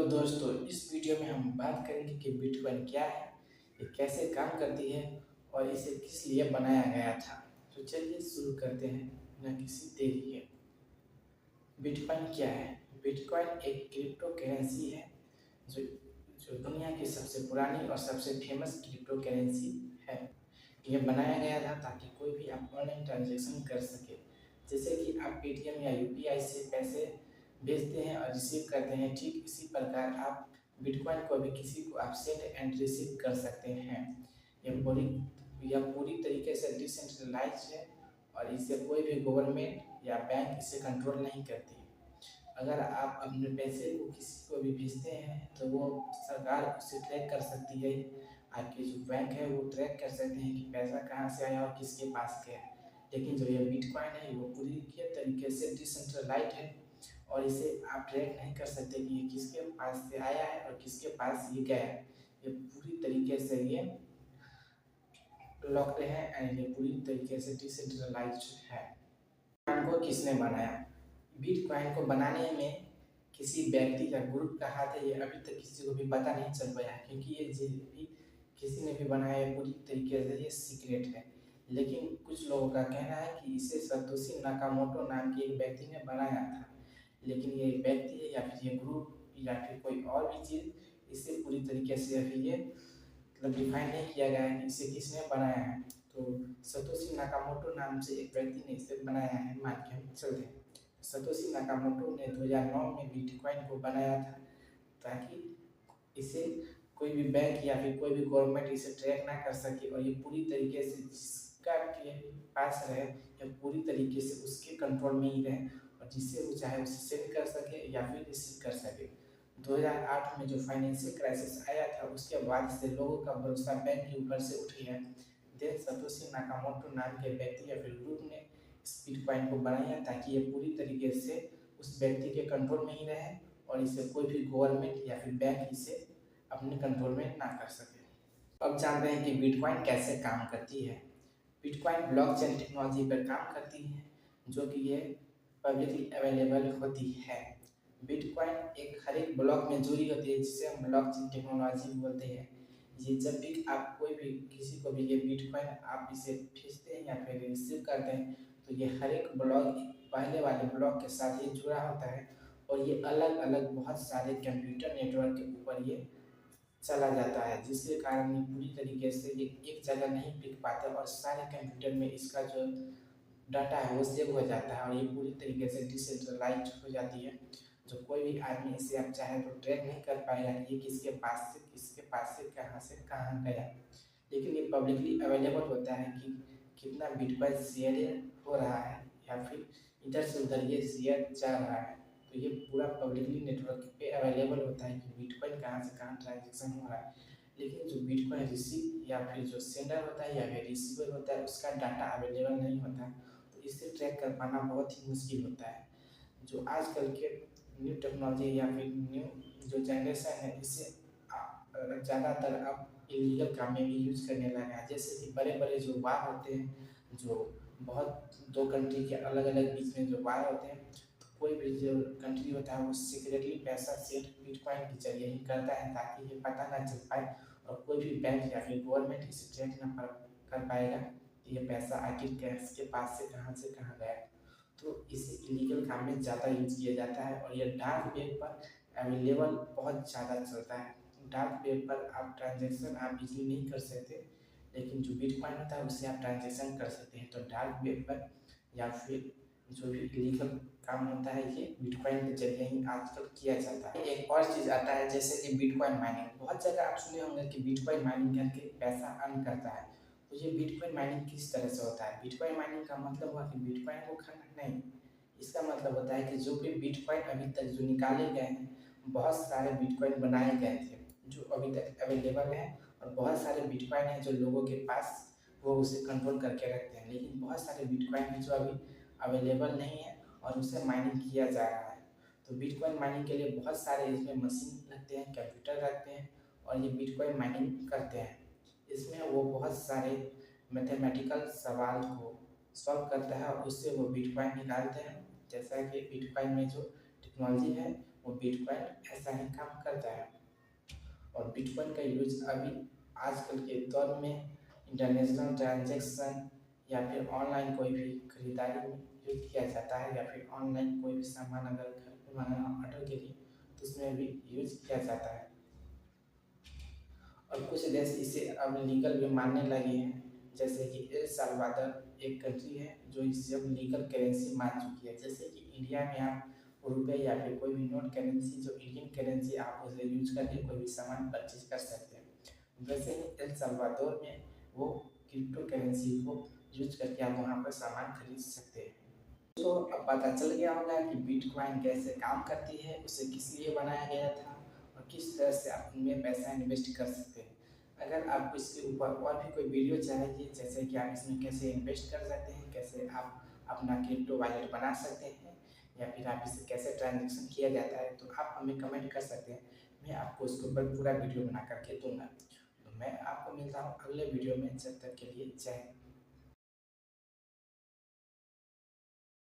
दोस्तों, इस वीडियो में हम बात करेंगे कि बिटकॉइन क्या है, ये कैसे काम करती है और इसे किस लिए बनाया गया था। तो चलिए शुरू करते हैं बिना किसी देरी के। बिटकॉइन क्या है? बिटकॉइन एक क्रिप्टो करेंसी है जो जो दुनिया की सबसे पुरानी और सबसे फेमस क्रिप्टो करेंसी है। यह बनाया गया था ताकि कोई भी आप ऑनलाइन ट्रांजैक्शन कर सके। जैसे कि आप पेटीएम या यूपीआई से पैसे भेजते हैं और रिसीव करते हैं, ठीक इसी प्रकार आप बिटकॉइन को भी किसी को आप सेंड एंड रिसीव कर सकते हैं। यह पूरी तरीके से डिसेंट्रलाइज्ड है और इसे कोई भी गवर्नमेंट या बैंक इसे कंट्रोल नहीं करती। अगर आप अपने पैसे को किसी को भी भेजते हैं तो वो सरकार उसे ट्रैक कर सकती है। आपके जो बैंक है वो ट्रैक कर सकते हैं कि पैसा कहाँ से आया और किसके पास गया। लेकिन जो ये बिटकॉइन है वो पूरी के तरीके से डिसेंट्रलाइज्ड है और इसे आप ट्रैक नहीं कर सकते कि ये किसके पास से आया है और किसके पास ये गया है। ये पूरी तरीके से ये लॉक्ड है एंड ये पूरी तरीके से डिसेंट्रलाइज्ड है। बिटकॉइन को किसने बनाया? बिटकॉइन को बनाने में किसी व्यक्ति का ग्रुप का हाथ है, ये अभी तक किसी को भी पता नहीं चल पाया, क्योंकि ये जो भी किसी ने भी बनाया है पूरी तरीके से ये सीक्रेट है। लेकिन कुछ लोगों का कहना है कि इसे सतोशी नाकामोटो नाम के एक व्यक्ति ने बनाया था। लेकिन ये व्यक्ति है या फिर ये ग्रुप या फिर कोई और भी चीज़, इसे पूरी तरीके से अभी ये मतलब डिफाइन नहीं किया गया है कि इसे किसने बनाया है। तो सतोशी नाकामोटो नाम से एक व्यक्ति ने इसे बनाया है, मान के हम चलते हैं। सतोशी नाकामोटो ने 2009 में बिटकॉइन को बनाया था ताकि इसे कोई भी बैंक या फिर कोई भी गवर्नमेंट इसे ट्रैक ना कर सके और ये पूरी तरीके से जिसका के पास रहे या पूरी तरीके से उसके कंट्रोल में ही रहे और जिससे वो चाहे उसे सेंड कर सके या फिर रिसीव कर सके। 2008 में जो फाइनेंशियल क्राइसिस आया था उसके बाद से लोगों का भरोसा बैंक के ऊपर से उठ गया। देन सतोशी नाकामोटो नाम के व्यक्ति या फिर ग्रुप ने इस बिटकॉइन को बनाया ताकि ये पूरी तरीके से उस व्यक्ति के कंट्रोल में ही रहे और इसे कोई भी गवर्नमेंट या फिर बैंक इसे अपने कंट्रोल में ना कर सके। अब जानते हैं कि बिटकॉइन कैसे काम करती है। बिटकॉइन ब्लॉकचेन टेक्नोलॉजी पर काम करती है जो कि ये पब्लिकली अवेलेबल होती है। बिटकॉइन एक हर एक ब्लॉक में जुड़ी होती है जिसे हम ब्लॉकचेन टेक्नोलॉजी बोलते हैं। ये जब भी आप कोई भी किसी को भी ये बिटकॉइन आप इसे भेजते हैं या फिर रिसीव करते हैं तो ये हर एक ब्लॉक पहले वाले ब्लॉक के साथ ही जुड़ा होता है और ये अलग अलग बहुत सारे कंप्यूटर नेटवर्क के ऊपर ये चला जाता है, जिसके कारण ये पूरी तरीके से ये एक जगह नहीं टिक पाता और सारे कंप्यूटर में इसका जो डाटा है वो सेव हो जाता है और ये पूरी तरीके से डिसेंट्रलाइज हो जाती है। जो कोई भी आदमी इसे आप चाहे तो ट्रैक नहीं कर पाएगा कि ये किसके पास से कहाँ गया। लेकिन ये पब्लिकली अवेलेबल होता है कि कितना बिटकॉइन शेयर हो रहा है या फिर इधर से उधर ये शेयर जा रहा है। तो ये पूरा पब्लिकली नेटवर्क पे अवेलेबल होता है कि बिटकॉइन कहाँ से कहाँ ट्रांजेक्शन हो रहा है। लेकिन जो बिटकॉइन रिसीव या फिर जो सेंडर होता है या फिर रिसीवर होता है उसका डाटा अवेलेबल नहीं होता है, तो इसे ट्रैक कर पाना बहुत ही मुश्किल होता है। जो आजकल के न्यू टेक्नोलॉजी या फिर न्यू जो जनरेशन है इसे ज़्यादातर अब इलीगल काम में भी यूज करने लगा है। जैसे कि बड़े बड़े जो वार होते हैं, जो बहुत दो कंट्री के अलग अलग बीच में जो वार होते हैं, तो कोई भी जो कंट्री होता है वो सीक्रेटली पैसा सेंड बिटकॉइन के जरिए ही करता है ताकि ये पता ना चल पाए और कोई भी बैंक या फिर गवर्नमेंट इसे ट्रैक ना कर पाएगा कि ये पैसा आखिर किसके पास से कहाँ गया। तो इसे इलीगल काम में ज़्यादा यूज किया जाता है और यह डार्क वेब पर अवेलेबल बहुत ज़्यादा चलता है। डार्क वेब पर आप ट्रांजेक्शन आप इजीली नहीं कर सकते, लेकिन जो बिटकॉइन होता है उससे आप ट्रांजेक्शन कर सकते हैं। तो डार्क वेब पर या फिर जो भी इलीगल काम होता है ये बिटकॉइन के जरिए ही आजकल किया जाता है। एक और चीज़ आता है जैसे कि बिटकॉइन माइनिंग। बहुत जगह आप सुने होंगे कि बिटकॉइन माइनिंग करके पैसा अर्न करता है। तो ये बिटकॉइन माइनिंग किस तरह से होता है? बिटकॉइन माइनिंग का मतलब हुआ कि बिटकॉइन को खाना नहीं, इसका मतलब होता है कि जो भी बिटकॉइन अभी तक जो निकाले गए हैं, बहुत सारे बिटकॉइन बनाए गए थे जो अभी तक अवेलेबल है और बहुत सारे बिटकॉइन हैं जो लोगों के पास वो उसे कंट्रोल करके रखते हैं। लेकिन बहुत सारे बिटकॉइन हैं जो अभी अवेलेबल नहीं है और उसे माइनिंग किया जा रहा है। तो बिटकॉइन माइनिंग के लिए बहुत सारे इसमें मशीन लगते हैं, कंप्यूटर रखते हैं और ये बिटकॉइन माइनिंग करते हैं। इसमें वो बहुत सारे मैथमेटिकल सवाल को सॉल्व करता है और उससे वो बिटकॉइन निकालते हैं। जैसा कि बिटकॉइन में जो टेक्नोलॉजी है वो बिटकॉइन ऐसा ही काम करता है। और बिटकॉइन का यूज अभी आजकल के दौर में इंटरनेशनल ट्रांजैक्शन या फिर ऑनलाइन कोई भी खरीदारी में यूज किया जाता है, या फिर ऑनलाइन कोई भी सामान अगर घर पे मंगाना ऑर्डर के लिए तो उसमें भी यूज किया जाता है। और कुछ देश इसे अब लीगल भी मानने लगे हैं, जैसे कि एल साल्वाडोर एक कंट्री है जो इसे अब लीगल करेंसी मान चुकी है। जैसे कि इंडिया में आप रुपए या फिर कोई भी नोट करेंसी जो इंडियन करेंसी आप उसे यूज करके कोई भी सामान परचेज कर सकते हैं, वैसे ही एल साल्वाडोर में वो क्रिप्टो करेंसी को यूज करके आप वहाँ पर सामान खरीद सकते हैं। तो अब पता चल गया होगा कि बिटकॉइन कैसे काम करती है, उसे किस लिए बनाया गया था और किस तरह से आप उनमें पैसा इन्वेस्ट कर सकते हैं। अगर आपको इसके ऊपर और भी कोई वीडियो चाहिए, जैसे कि आप इसमें कैसे इन्वेस्ट कर सकते हैं, कैसे आप अपना क्रिप्टो वॉलेट बना सकते हैं, या फिर आप इसे कैसे ट्रांजेक्शन किया जाता है, तो आप हमें कमेंट कर सकते हैं। मैं आपको उसके ऊपर पूरा वीडियो बना करके दूंगा। तो मैं आपको मिलता हूँ अगले वीडियो में, जब तक के लिए जय हिंद।